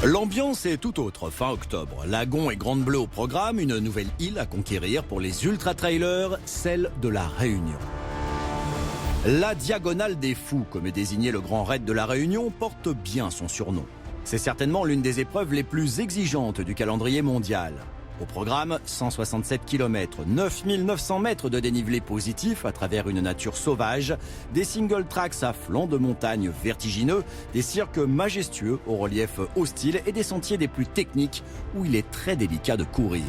L'ambiance est tout autre fin octobre. Lagon et Grande Bleue au programme, une nouvelle île à conquérir pour les ultra-trailers, celle de la Réunion. La Diagonale des Fous, comme est désigné le Grand Raid de la Réunion, porte bien son surnom. C'est certainement l'une des épreuves les plus exigeantes du calendrier mondial. Au programme, 167 km, 9900 mètres de dénivelé positif à travers une nature sauvage, des single tracks à flanc de montagne vertigineux, des cirques majestueux au relief hostile et des sentiers des plus techniques où il est très délicat de courir.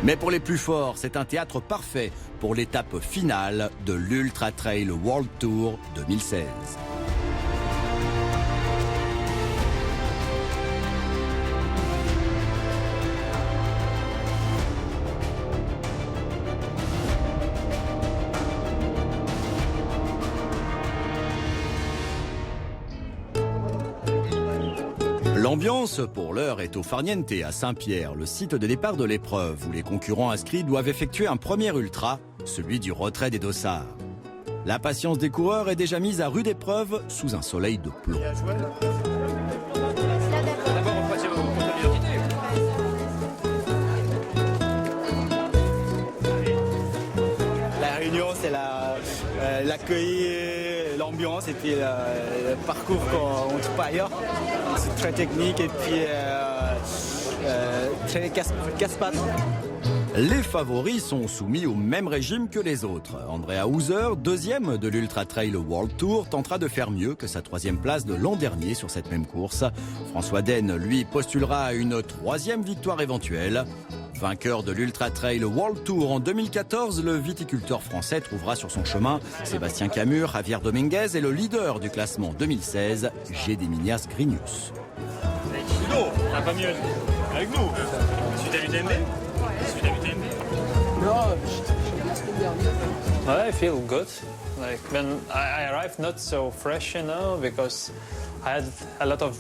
Mais pour les plus forts, c'est un théâtre parfait pour l'étape finale de l'Ultra Trail World Tour 2016. L'ambiance, pour l'heure, est au Farniente, à Saint-Pierre, le site de départ de l'épreuve, où les concurrents inscrits doivent effectuer un premier ultra, celui du retrait des dossards. La patience des coureurs est déjà mise à rude épreuve sous un soleil de plomb. La Réunion, c'est l'accueil, l'ambiance et puis le parcours qu'on ne trouve pas ailleurs. C'est très technique et puis très casse-pattes. Les favoris sont soumis au même régime que les autres. Andrea Hauser, deuxième de l'Ultra Trail World Tour, tentera de faire mieux que sa troisième place de l'an dernier sur cette même course. François Den, lui, postulera à une troisième victoire éventuelle. Vainqueur de l'Ultra Trail World Tour en 2014, le viticulteur français trouvera sur son chemin Sébastien Camur, Javier Dominguez et le leader du classement 2016, Gediminas Grinius. Ça va mieux avec nous. Suite à l'UTMB? Suite à l'UTMB? I feel good. Like when I arrived, not so fresh, because I had a lot of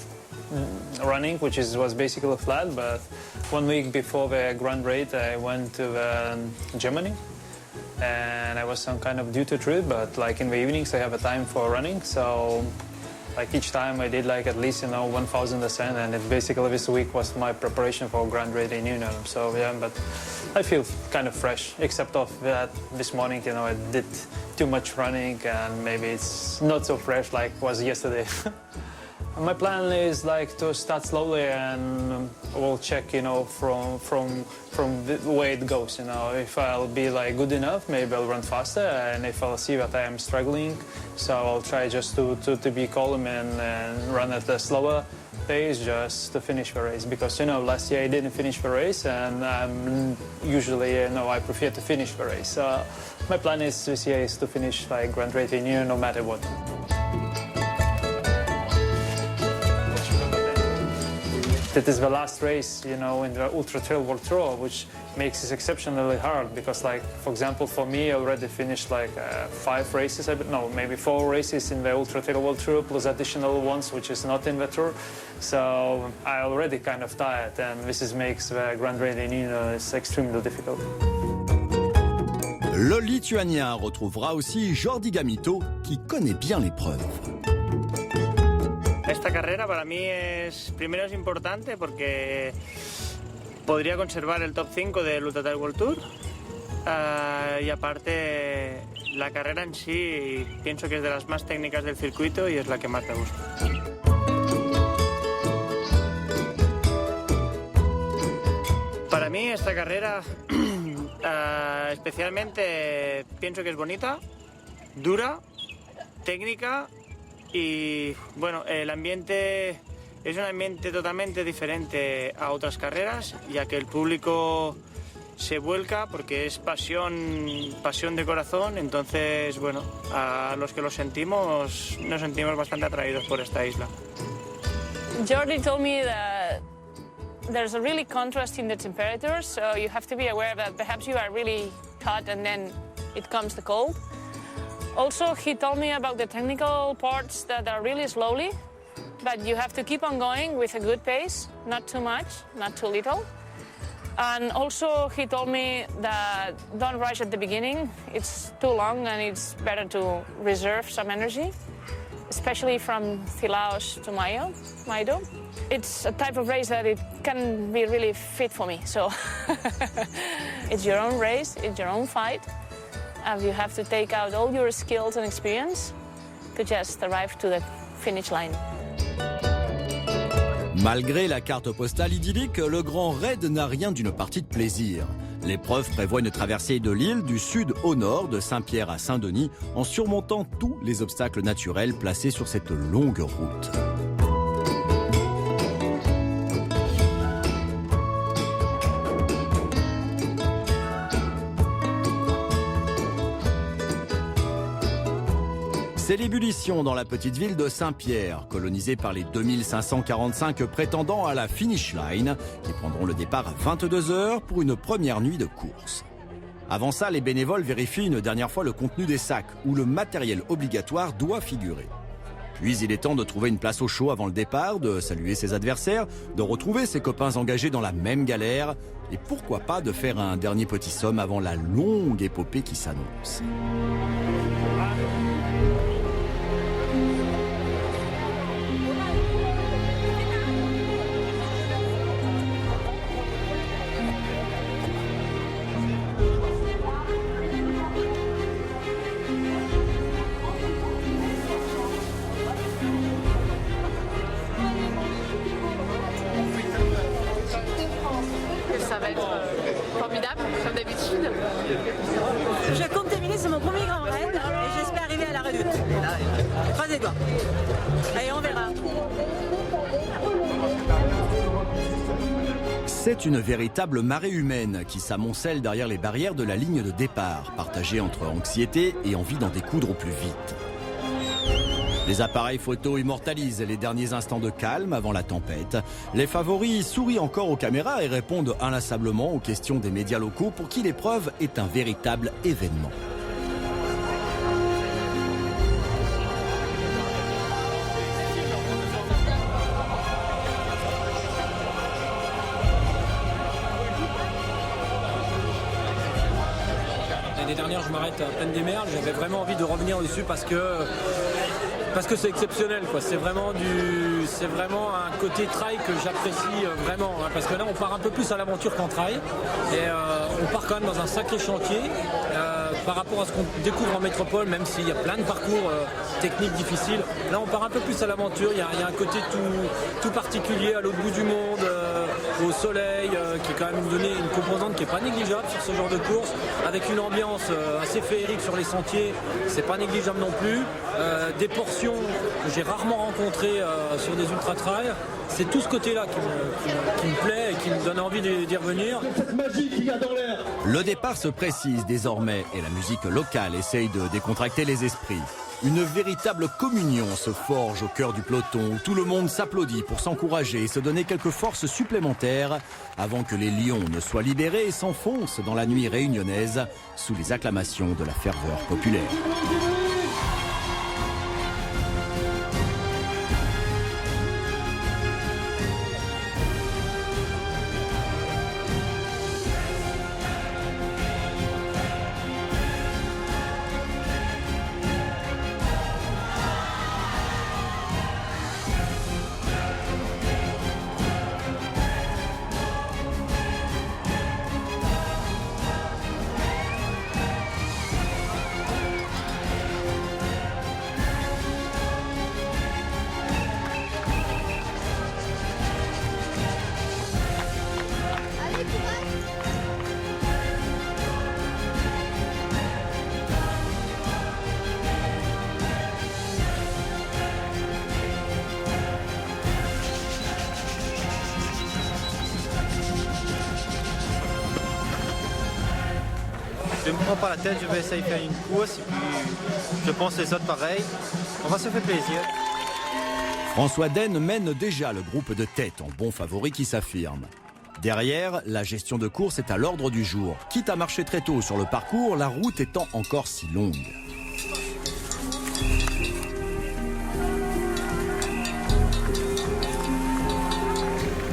running, which was basically flat. But 1 week before the Grand Raid, I went to Germany, and I was on kind of duty trip. But like in the evenings, I have a time for running, so. Like each time I did like at least 1,000 ascent, and basically this week was my preparation for Grand Raid in Union. So yeah, but I feel kind of fresh, except of that this morning, I did too much running and maybe it's not so fresh like was yesterday. My plan is like to start slowly and we'll check, from the way it goes. If I'll be like good enough, maybe I'll run faster, and if I'll see that I am struggling, so I'll try just to be calm and run at a slower pace just to finish the race. Because last year I didn't finish the race, and usually I prefer to finish the race. So my plan is this year is to finish like Grand Raid in Union no matter what. It is the last race, in the Ultra Trail World Tour, which makes it exceptionally hard because, like, for example, for me, I already finished like 5 races, maybe 4 races in the Ultra Trail World Tour, plus additional ones, which is not in the tour. So I already kind of tired, and this makes the Grand Raid in is extremely difficult. Le Lituanien retrouvera aussi Jordi Gamito, qui connaît bien l'épreuve. Esta carrera para mí primero es importante porque podría conservar el top 5 del Ultra Trail World Tour y aparte la carrera en sí pienso que es de las más técnicas del circuito y es la que más me gusta. Para mí esta carrera especialmente pienso que es bonita, dura, técnica. Y bueno, el ambiente es un ambiente totalmente diferente a otras carreras, ya que el público se vuelca porque es pasión de corazón. Entonces, bueno, a los que lo sentimos, nos sentimos bastante atraídos por esta isla. Jordi told me that there's a really contrast in the temperatures, so you have to be aware that perhaps you are really hot and then it comes the cold. Also, he told me about the technical parts that are really slowly, but you have to keep on going with a good pace, not too much, not too little. And also, he told me that don't rush at the beginning. It's too long and it's better to reserve some energy. especially from Philaos to Maido. It's a type of race that it can be really fit for me. So it's your own race, it's your own fight, and you have to take out all your skills and experience to just arrive to the finish line. Malgré la carte postale idyllique, le Grand Raid n'a rien d'une partie de plaisir. L'épreuve prévoit une traversée de l'île du sud au nord, de Saint-Pierre à Saint-Denis, en surmontant tous les obstacles naturels placés sur cette longue route. C'est l'ébullition dans la petite ville de Saint-Pierre, colonisée par les 2545 prétendants à la finish line, qui prendront le départ à 22 h pour une première nuit de course. Avant ça, les bénévoles vérifient une dernière fois le contenu des sacs, où le matériel obligatoire doit figurer. Puis il est temps de trouver une place au chaud avant le départ, de saluer ses adversaires, de retrouver ses copains engagés dans la même galère, et pourquoi pas de faire un dernier petit somme avant la longue épopée qui s'annonce. Ça va être formidable, comme d'habitude. Je compte terminer, c'est mon premier grand raid et j'espère arriver à la redoute. Croisez les doigts. Allez, on verra. C'est une véritable marée humaine qui s'amoncelle derrière les barrières de la ligne de départ, partagée entre anxiété et envie d'en découdre au plus vite. Les appareils photo immortalisent les derniers instants de calme avant la tempête. Les favoris sourient encore aux caméras et répondent inlassablement aux questions des médias locaux pour qui l'épreuve est un véritable événement. L'année dernière, je m'arrête à Plaine des Merles. J'avais vraiment envie de revenir dessus parce que c'est exceptionnel, quoi. C'est vraiment un côté trail que j'apprécie vraiment, hein, parce que là on part un peu plus à l'aventure qu'en trail et on part quand même dans un sacré chantier par rapport à ce qu'on découvre en métropole, même s'il y a plein de parcours techniques difficiles. Là on part un peu plus à l'aventure, il y a un côté tout particulier à l'autre bout du monde, au soleil, qui est quand même une composante qui n'est pas négligeable sur ce genre de course, avec une ambiance assez féerique sur les sentiers, c'est pas négligeable non plus, des portions que j'ai rarement rencontrées sur des ultra-trails. C'est tout ce côté-là qui me plaît et qui me donne envie d'y revenir. Le départ se précise désormais et la musique locale essaye de décontracter les esprits. Une véritable communion se forge au cœur du peloton où tout le monde s'applaudit pour s'encourager et se donner quelques forces supplémentaires avant que les lions ne soient libérés et s'enfoncent dans la nuit réunionnaise sous les acclamations de la ferveur populaire. Je ne me prends pas la tête, je vais essayer de faire une course et puis je pense les autres pareil. On va se faire plaisir. François Den mène déjà le groupe de tête en bon favori qui s'affirme. Derrière, la gestion de course est à l'ordre du jour. Quitte à marcher très tôt sur le parcours, la route étant encore si longue.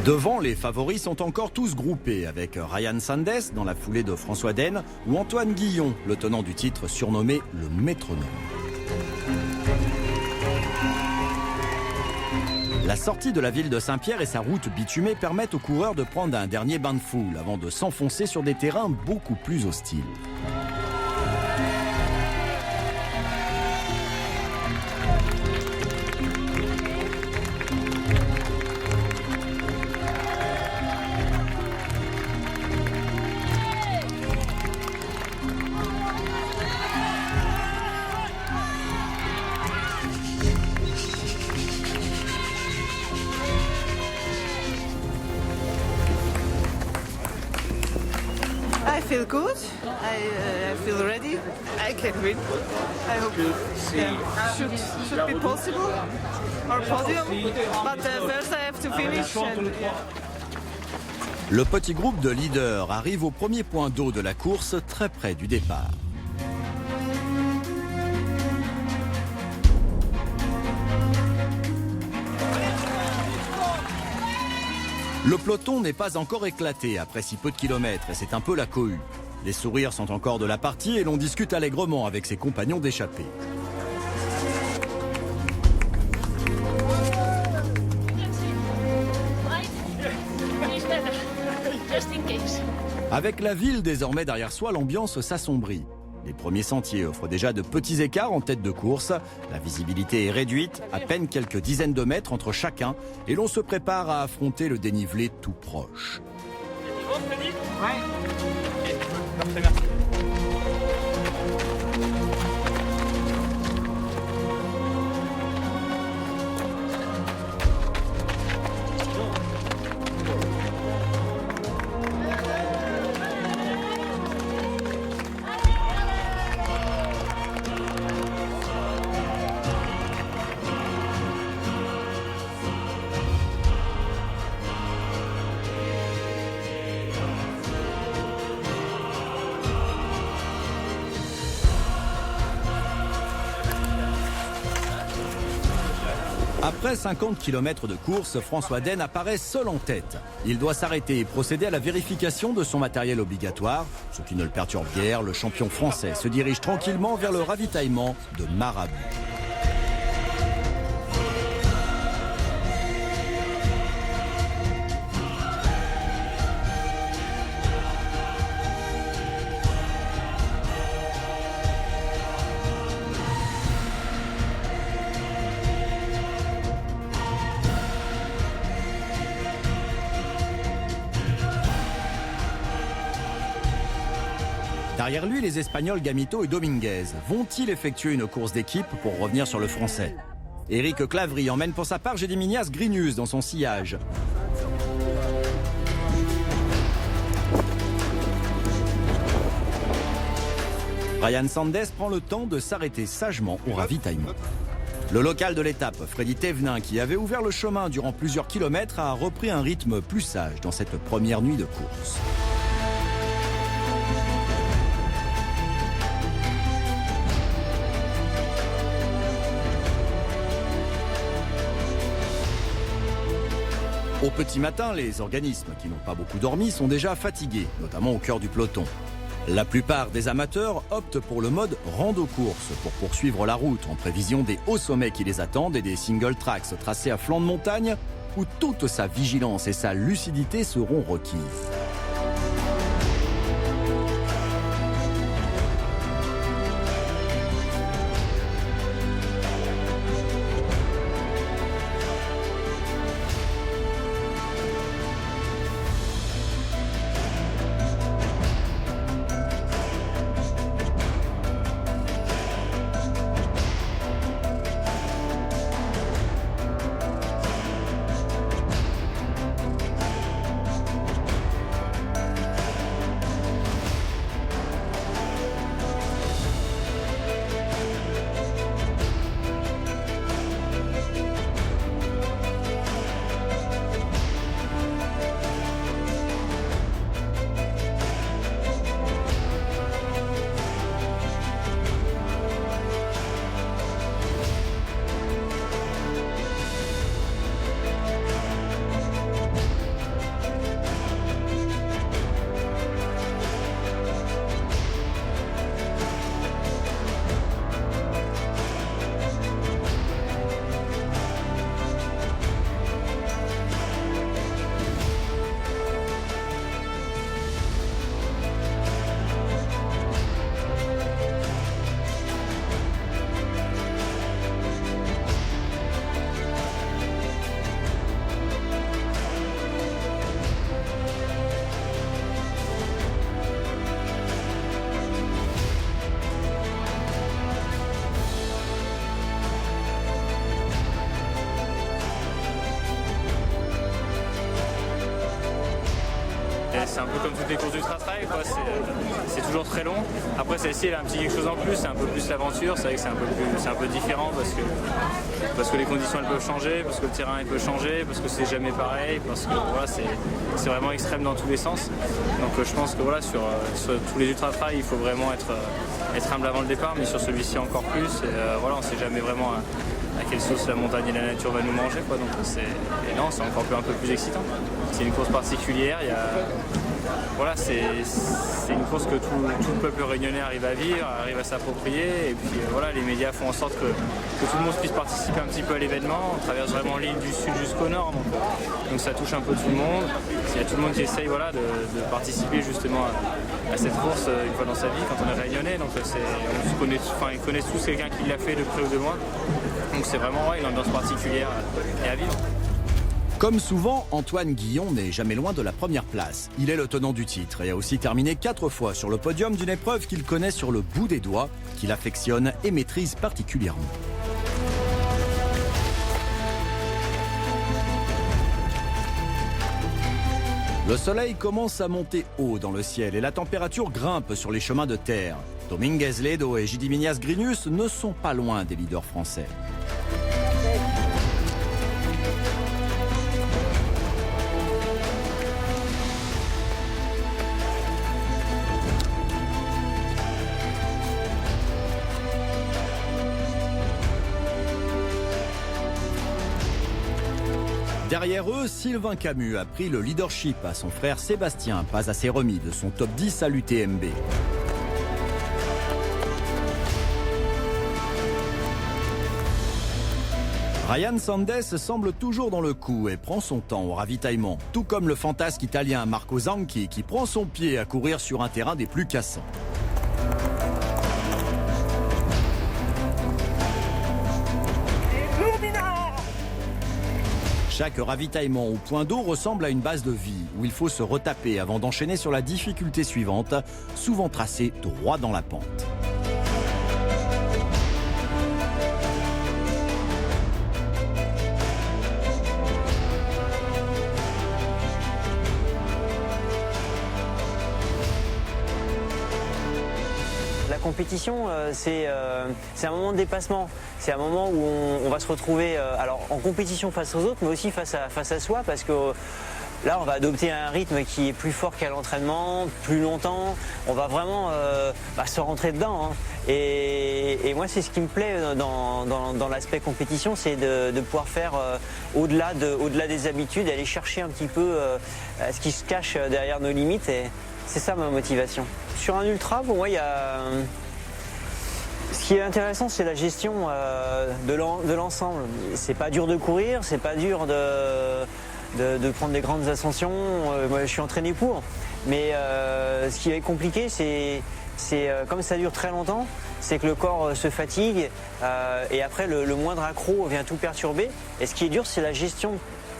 Devant, les favoris sont encore tous groupés avec Ryan Sanders dans la foulée de François Den ou Antoine Guillon, le tenant du titre surnommé le métronome. La sortie de la ville de Saint-Pierre et sa route bitumée permettent aux coureurs de prendre un dernier bain de foule avant de s'enfoncer sur des terrains beaucoup plus hostiles. I feel good. I feel ready. I can win. I hope should be possible or podium. But first I have to finish. Le petit groupe de leaders arrive au premier point d'eau de la course, très près du départ. Le peloton n'est pas encore éclaté après si peu de kilomètres et c'est un peu la cohue. Les sourires sont encore de la partie et l'on discute allègrement avec ses compagnons d'échappée. Avec la ville désormais derrière soi, l'ambiance s'assombrit. Les premiers sentiers offrent déjà de petits écarts en tête de course. La visibilité est réduite, à peine quelques dizaines de mètres entre chacun, et l'on se prépare à affronter le dénivelé tout proche. C'est bon, Freddy? Ouais. Parfait, merci. Après 50 km de course, François Den apparaît seul en tête. Il doit s'arrêter et procéder à la vérification de son matériel obligatoire. Ce qui ne le perturbe guère, le champion français se dirige tranquillement vers le ravitaillement de Marabout. Derrière lui, les Espagnols Gamito et Dominguez. Vont-ils effectuer une course d'équipe pour revenir sur le français? Éric Clavry emmène pour sa part Gédiminias Grinius dans son sillage. Ryan Sanders prend le temps de s'arrêter sagement au ravitaillement. Le local de l'étape, Freddy Thévenin, qui avait ouvert le chemin durant plusieurs kilomètres, a repris un rythme plus sage dans cette première nuit de course. Au petit matin, les organismes qui n'ont pas beaucoup dormi sont déjà fatigués, notamment au cœur du peloton. La plupart des amateurs optent pour le mode rando-course pour poursuivre la route en prévision des hauts sommets qui les attendent et des single tracks tracés à flanc de montagne où toute sa vigilance et sa lucidité seront requises. c'est un peu comme toutes les courses d'ultra-trail, quoi. C'est toujours très long. Après, celle-ci, elle a un petit quelque chose en plus, c'est un peu plus l'aventure. C'est vrai que c'est un peu différent parce que les conditions elles peuvent changer, parce que le terrain il peut changer, parce que c'est jamais pareil, parce que voilà, c'est vraiment extrême dans tous les sens. Donc je pense que voilà, sur tous les ultra-trails, il faut vraiment être humble avant le départ, mais sur celui-ci encore plus. Et, voilà, on ne sait jamais vraiment à quelle sauce la montagne et la nature va nous manger, quoi. Donc c'est encore un peu plus excitant. C'est une course particulière. Voilà, c'est une course que tout le peuple réunionnais arrive à vivre, arrive à s'approprier. Et puis voilà, les médias font en sorte que tout le monde puisse participer un petit peu à l'événement. On traverse vraiment l'île du sud jusqu'au nord, donc ça touche un peu tout le monde. Il y a tout le monde qui essaye voilà, de participer justement à cette course une fois dans sa vie quand on est réunionnais. Donc ils connaissent tous quelqu'un qui l'a fait de près ou de loin. Donc c'est vraiment une ambiance particulière et à vivre. Comme souvent, Antoine Guillon n'est jamais loin de la première place. Il est le tenant du titre et a aussi terminé 4 fois sur le podium d'une épreuve qu'il connaît sur le bout des doigts, qu'il affectionne et maîtrise particulièrement. Le soleil commence à monter haut dans le ciel et la température grimpe sur les chemins de terre. Dominguez Ledo et Gidiminias Grinius ne sont pas loin des leaders français. Derrière eux, Sylvain Camus a pris le leadership à son frère Sébastien, pas assez remis de son top 10 à l'UTMB. Ryan Sandes semble toujours dans le coup et prend son temps au ravitaillement, tout comme le fantasque italien Marco Zanchi qui prend son pied à courir sur un terrain des plus cassants. Chaque ravitaillement au point d'eau ressemble à une base de vie où il faut se retaper avant d'enchaîner sur la difficulté suivante, souvent tracée droit dans la pente. La compétition, c'est un moment de dépassement. C'est un moment où on va se retrouver alors en compétition face aux autres, mais aussi face à soi, parce que là, on va adopter un rythme qui est plus fort qu'à l'entraînement, plus longtemps. On va vraiment se rentrer dedans. Hein. Et moi, c'est ce qui me plaît dans l'aspect compétition, c'est de pouvoir faire au-delà des habitudes, aller chercher un petit peu ce qui se cache derrière nos limites. Et c'est ça ma motivation. Sur un ultra, pour moi, ce qui est intéressant, c'est la gestion de l'ensemble. C'est pas dur de courir, c'est pas dur de prendre des grandes ascensions. Moi, je suis entraîné pour. Mais ce qui est compliqué, c'est comme ça dure très longtemps, c'est que le corps se fatigue et après le moindre accroc vient tout perturber. Et ce qui est dur, c'est la gestion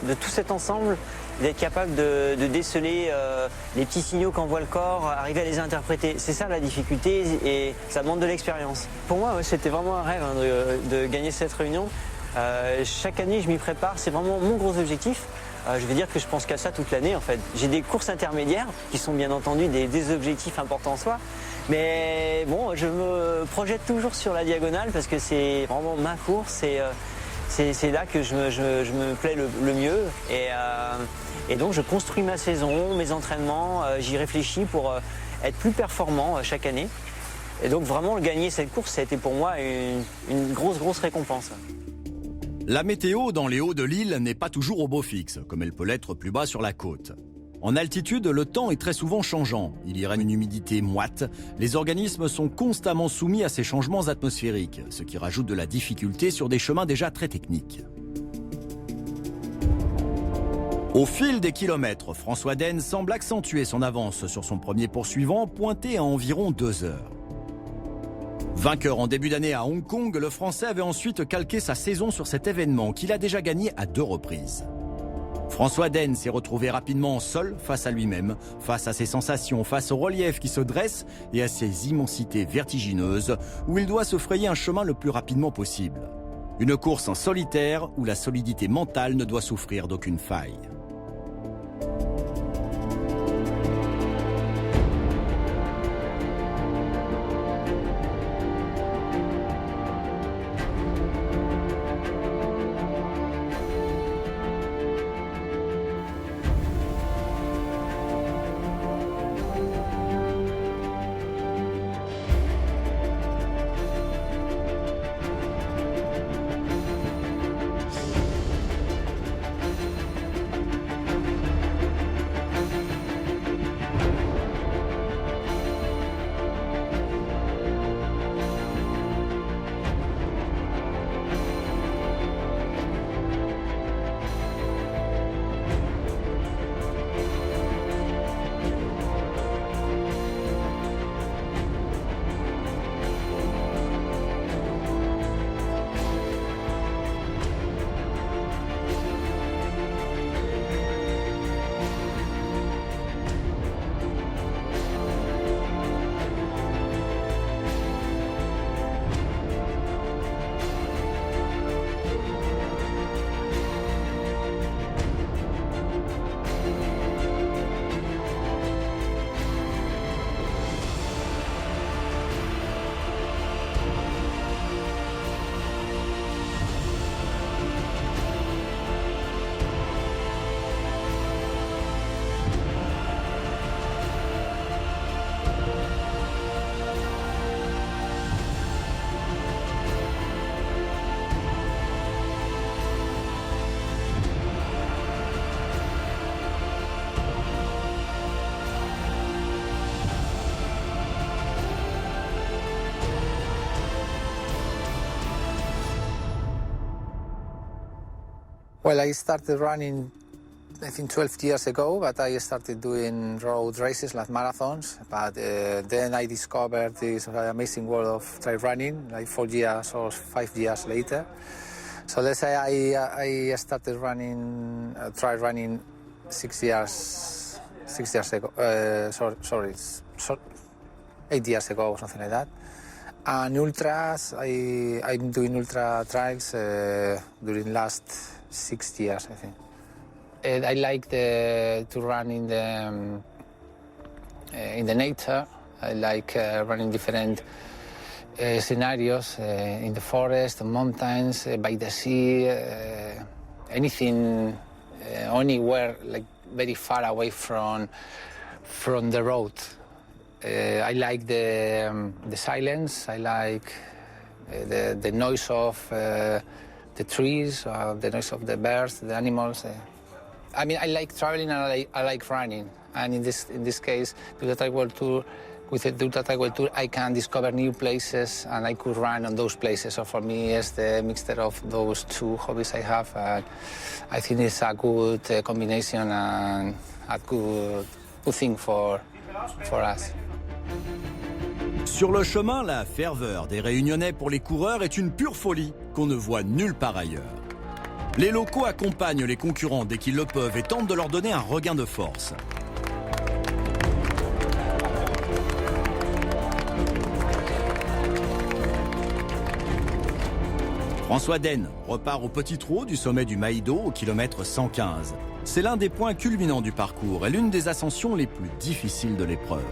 de tout cet ensemble, d'être capable de déceler les petits signaux qu'envoie le corps, arriver à les interpréter. C'est ça la difficulté et ça demande de l'expérience. Pour moi, c'était vraiment un rêve de gagner cette réunion. Chaque année, je m'y prépare. C'est vraiment mon gros objectif. Je vais dire que je pense qu'à ça toute l'année en fait. J'ai des courses intermédiaires qui sont bien entendu des objectifs importants en soi. Mais bon, je me projette toujours sur la diagonale parce que c'est vraiment ma course. C'est là que je me plais le mieux et donc je construis ma saison, mes entraînements, j'y réfléchis pour être plus performant chaque année. Et donc vraiment gagner cette course, ça a été pour moi une grosse récompense. La météo dans les hauts de l'île n'est pas toujours au beau fixe, comme elle peut l'être plus bas sur la côte. En altitude, le temps est très souvent changeant. Il y règne une humidité moite. Les organismes sont constamment soumis à ces changements atmosphériques, ce qui rajoute de la difficulté sur des chemins déjà très techniques. Au fil des kilomètres, François Den semble accentuer son avance sur son premier poursuivant, pointé à environ 2 heures. Vainqueur en début d'année à Hong Kong, le Français avait ensuite calqué sa saison sur cet événement qu'il a déjà gagné à 2 reprises. François Den s'est retrouvé rapidement seul face à lui-même, face à ses sensations, face au relief qui se dresse et à ses immensités vertigineuses où il doit se frayer un chemin le plus rapidement possible. Une course en solitaire où la solidité mentale ne doit souffrir d'aucune faille. Well, I started running, I think 12 years ago, but I started doing road races like marathons. But then I discovered this amazing world of trail running, like 4 years or 5 years later. So let's say I started running, trail running 6 years ago. 8 years ago or something like that. And ultras, I'm doing ultra trials during last 6 years, I think. I like to run in the nature. I like running different scenarios in the forest, the mountains, by the sea, anything, anywhere like very far away from the road. I like the silence. I like the noise of the trees, the noise of the birds, the animals. I mean, I like traveling and I like running. And in this case, with the Trail World Tour, I can discover new places and I could run on those places. So for me, it's the mixture of those two hobbies I have. And I think it's a good combination and a good thing for us. Sur le chemin, la ferveur des Réunionnais pour les coureurs est une pure folie qu'on ne voit nulle part ailleurs. Les locaux accompagnent les concurrents dès qu'ils le peuvent et tentent de leur donner un regain de force. François Den repart au petit trot du sommet du Maïdo au kilomètre 115. C'est l'un des points culminants du parcours et l'une des ascensions les plus difficiles de l'épreuve.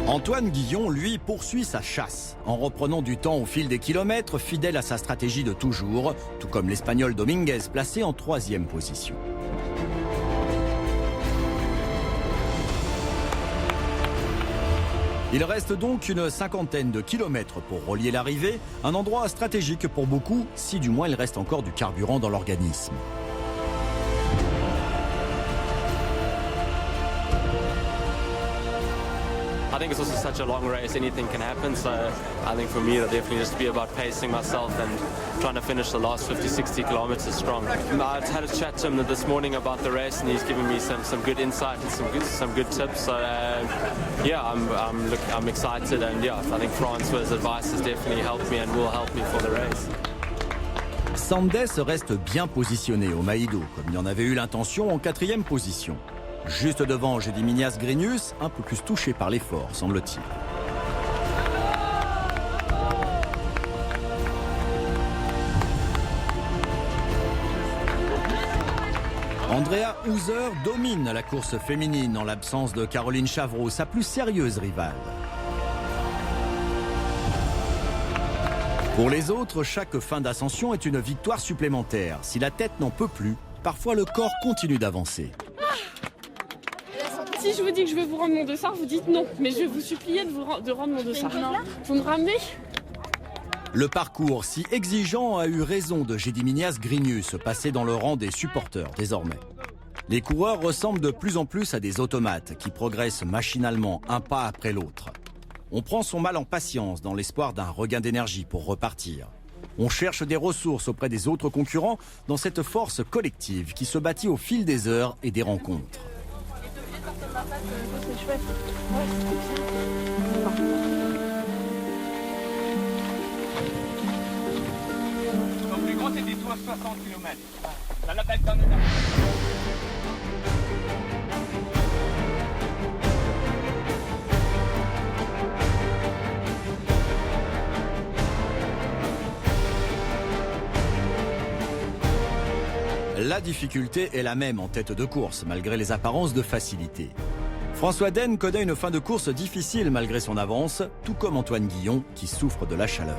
Antoine Guillon, lui, poursuit sa chasse, en reprenant du temps au fil des kilomètres, fidèle à sa stratégie de toujours, tout comme l'Espagnol Dominguez, placé en 3e position. Il reste donc une 50aine de kilomètres pour relier l'arrivée, un endroit stratégique pour beaucoup, si du moins il reste encore du carburant dans l'organisme. I think it's also such a long race, anything can happen, so I think for me it'll definitely just be about pacing myself and trying to finish the last 50-60 kilometers strong. I had a chat to him this morning about the race and he's given me some good insight and some good tips, so yeah, I'm excited and yeah, I think Francois' advice has definitely helped me and will help me for the race. Sandes reste bien positionné au Maïdo, comme il en avait eu l'intention en 4e position. Juste devant Gediminas Grinius, un peu plus touché par l'effort, semble-t-il. Andrea Hauser domine la course féminine en l'absence de Caroline Chavreau, sa plus sérieuse rivale. Pour les autres, chaque fin d'ascension est une victoire supplémentaire. Si la tête n'en peut plus, parfois le corps continue d'avancer. Si je vous dis que je vais vous rendre mon dossard, vous dites non. Mais je vais vous supplier de rendre mon dossard. Vous me ramenez ? Le parcours si exigeant a eu raison de Gediminas Grinius, passé dans le rang des supporters désormais. Les coureurs ressemblent de plus en plus à des automates qui progressent machinalement un pas après l'autre. On prend son mal en patience dans l'espoir d'un regain d'énergie pour repartir. On cherche des ressources auprès des autres concurrents dans cette force collective qui se bâtit au fil des heures et des rencontres. C'est chouette. Le plus gros, c'est des tours 60 km. Dans la belle dans le La difficulté est la même en tête de course, malgré les apparences de facilité. François Den connaît une fin de course difficile malgré son avance, tout comme Antoine Guillon qui souffre de la chaleur.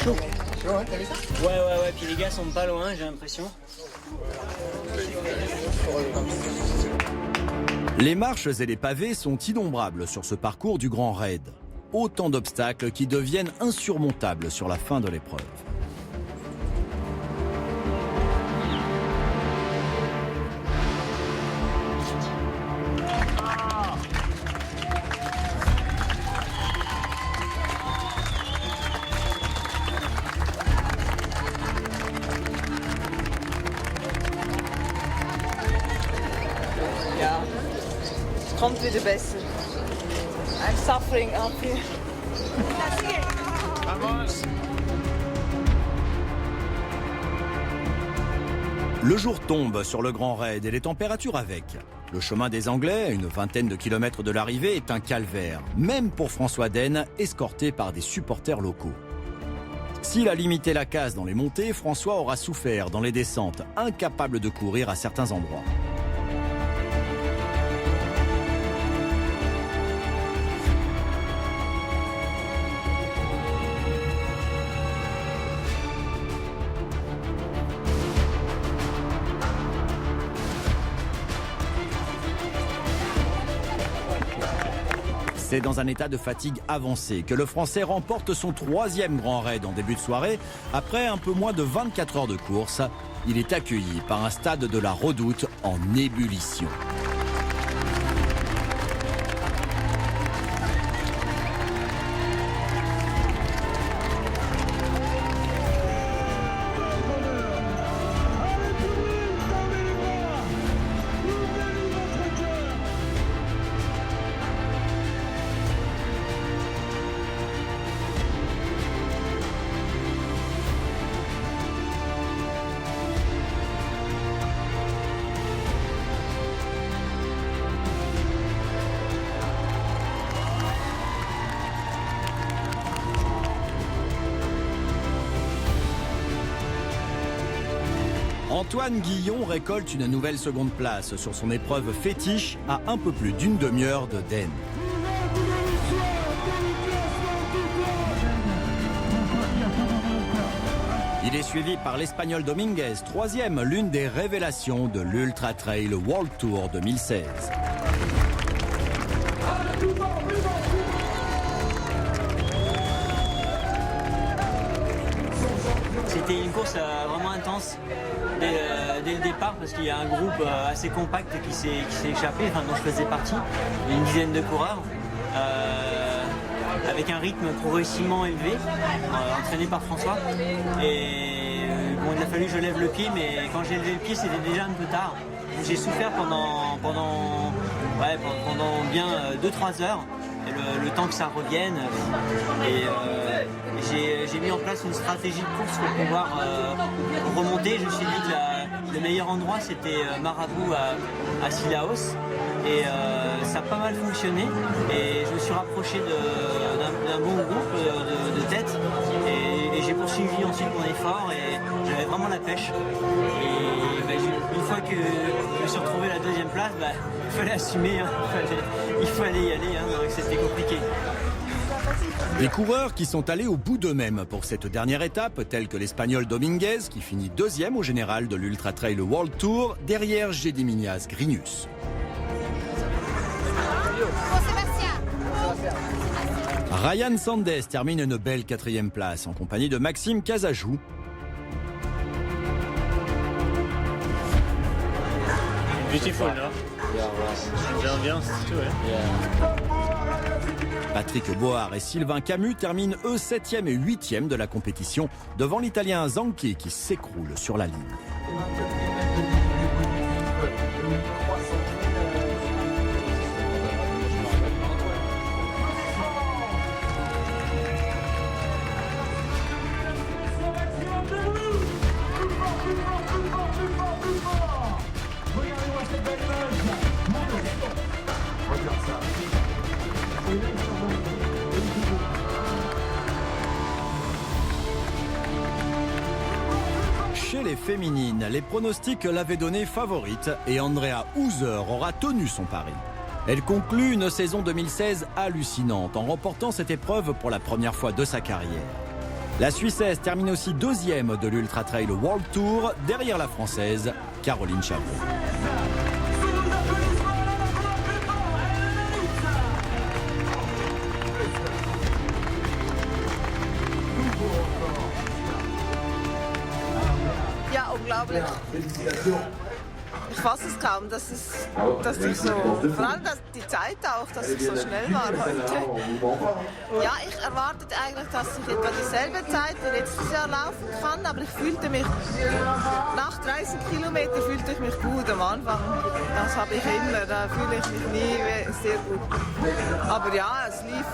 Chaud, hein, t'as vu ça ? Ouais, puis les gars sont pas loin, j'ai l'impression. Les marches et les pavés sont innombrables sur ce parcours du Grand Raid. Autant d'obstacles qui deviennent insurmontables sur la fin de l'épreuve. Ja, het komt weer de beste. I'm suffering up here. Vamos. Le jour tombe sur le Grand Raid et les températures avec. Le chemin des Anglais, à une vingtaine de kilomètres de l'arrivée, est un calvaire, même pour François Den, escorté par des supporters locaux. S'il a limité la casse dans les montées, François aura souffert dans les descentes, incapable de courir à certains endroits. C'est dans un état de fatigue avancé que le Français remporte son 3e Grand Raid en début de soirée. Après un peu moins de 24 heures de course, il est accueilli par un stade de la Redoute en ébullition. Antoine Guillon récolte une nouvelle seconde place sur son épreuve fétiche à un peu plus d'une demi-heure de Den. Il est suivi par l'Espagnol Dominguez, 3e, l'une des révélations de l'Ultra Trail World Tour 2016. C'était une course vraiment intense dès le départ parce qu'il y a un groupe assez compact qui s'est échappé, enfin, dont je faisais partie, une dizaine de coureurs, avec un rythme progressivement élevé, entraîné par François. Et bon, il a fallu que je lève le pied, mais quand j'ai levé le pied, c'était déjà un peu tard. J'ai souffert pendant bien 2-3 heures. Le temps que ça revienne, et j'ai mis en place une stratégie de course pour pouvoir remonter. Je me suis dit que le meilleur endroit c'était Marabout à Sillaos, et ça a pas mal fonctionné, et je me suis rapproché d'un bon groupe de tête, et j'ai poursuivi ensuite mon effort, et j'avais vraiment la pêche. Et une fois que je me suis retrouvé à la 2e place, il fallait assumer, hein, il fallait y aller, hein, donc c'était compliqué. Des coureurs qui sont allés au bout d'eux-mêmes pour cette dernière étape, tels que l'Espagnol Dominguez, qui finit 2e au général de l'Ultra Trail World Tour, derrière Gediminas Grinius. Ryan Sandes termine une belle 4e place en compagnie de Maxime Casajou. Beautiful, no? The ambiance too, yeah. Patrick Bohard et Sylvain Camus terminent eux 7e et 8e de la compétition devant l'Italien Zanchi qui s'écroule sur la ligne. Chez les féminines, les pronostics l'avaient donnée favorite et Andrea Hauser aura tenu son pari. Elle conclut une saison 2016 hallucinante en remportant cette épreuve pour la première fois de sa carrière. La Suissesse termine aussi 2e de l'Ultra Trail World Tour derrière la Française Caroline Chabrol. unglaublich. Ich fasse es kaum, dass ich so, vor allem die Zeit auch, dass ich so schnell war heute. Ja, ich erwartete eigentlich, dass ich etwa dieselbe Zeit wie letztes Jahr laufen kann, aber ich fühlte mich, nach 30 Kilometern fühlte ich mich gut am Anfang. Das habe ich immer, da fühle ich mich nie sehr gut. Aber ja, es lief.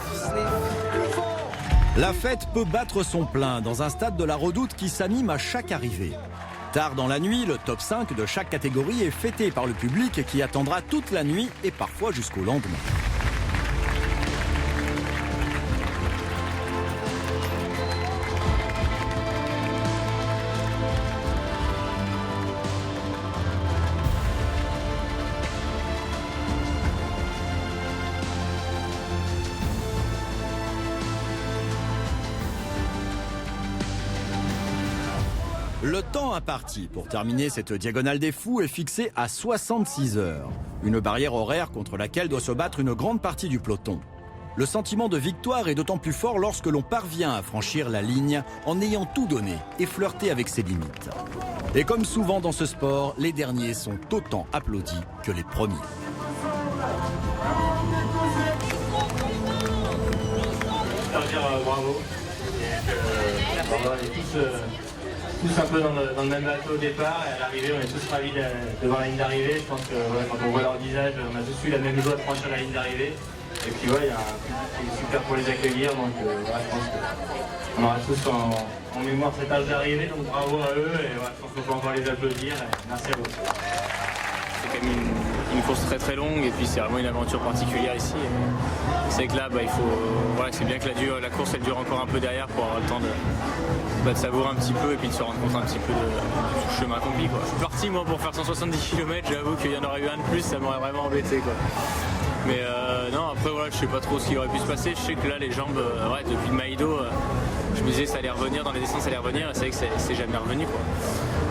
La fête peut battre son plein dans un stade de la Redoute qui s'anime à chaque arrivée. Tard dans la nuit, le top 5 de chaque catégorie est fêté par le public qui attendra toute la nuit et parfois jusqu'au lendemain. Le temps imparti pour terminer cette diagonale des fous est fixé à 66 heures. Une barrière horaire contre laquelle doit se battre une grande partie du peloton. Le sentiment de victoire est d'autant plus fort lorsque l'on parvient à franchir la ligne en ayant tout donné et flirté avec ses limites. Et comme souvent dans ce sport, les derniers sont autant applaudis que les premiers. Bravo. Tous un peu dans le même bateau au départ et à l'arrivée on est tous ravis de voir la ligne d'arrivée. Je pense que quand on voit leur visage, on a tous eu la même joie de franchir la ligne d'arrivée. Et puis il y a un public qui est super pour les accueillir, donc je pense qu'on aura tous en mémoire cet âge d'arrivée, donc bravo à eux et je pense qu'on peut encore les applaudir. Merci à vous. C'est quand même une course très très longue et puis c'est vraiment une aventure particulière ici. C'est que là, c'est bien que la course elle dure encore un peu derrière pour avoir le temps de savourer un petit peu et puis de se rendre compte un petit peu du chemin accompli. Je suis parti moi pour faire 170 km, j'avoue qu'il y en aurait eu un de plus, ça m'aurait vraiment embêté. Mais non, après je sais pas trop ce qui aurait pu se passer. Je sais que là les jambes, depuis le Maïdo, je me disais que ça allait revenir, dans les descentes ça allait revenir et c'est vrai que c'est jamais revenu.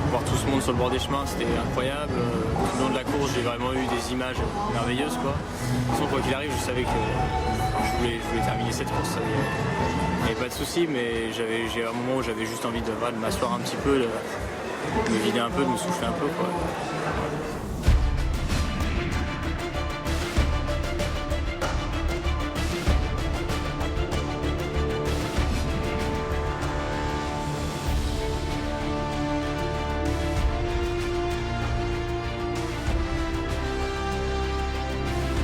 Voir tout ce monde sur le bord des chemins, c'était incroyable. Tout le long de la course, j'ai vraiment eu des images merveilleuses. De toute façon, quoi qu'il arrive, je savais que je voulais terminer cette course. Il n'y avait pas de souci, mais j'ai un moment où j'avais juste envie de m'asseoir un petit peu, de me vider un peu, de me souffler un peu.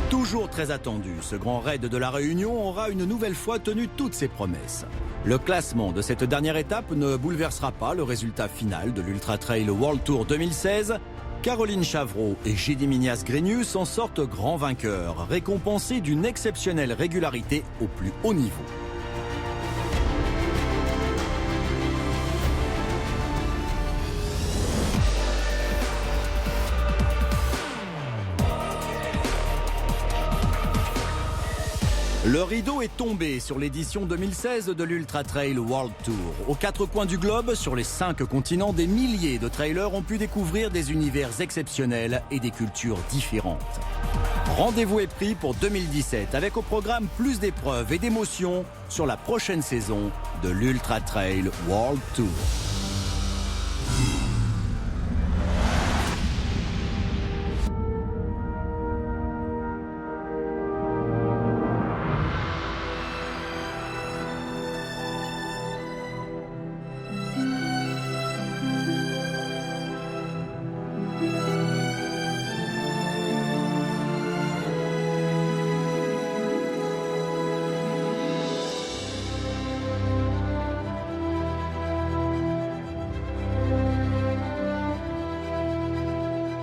Toujours très attendu, ce grand raid de la Réunion aura une nouvelle fois tenu toutes ses promesses. Le classement de cette dernière étape ne bouleversera pas le résultat final de l'Ultra Trail World Tour 2016. Caroline Chavreau et Gediminas Grenius en sortent grands vainqueurs, récompensés d'une exceptionnelle régularité au plus haut niveau. Le rideau est tombé sur l'édition 2016 de l'Ultra Trail World Tour. Aux 4 coins du globe, sur les 5 continents, des milliers de trailers ont pu découvrir des univers exceptionnels et des cultures différentes. Rendez-vous est pris pour 2017 avec au programme plus d'épreuves et d'émotions sur la prochaine saison de l'Ultra Trail World Tour.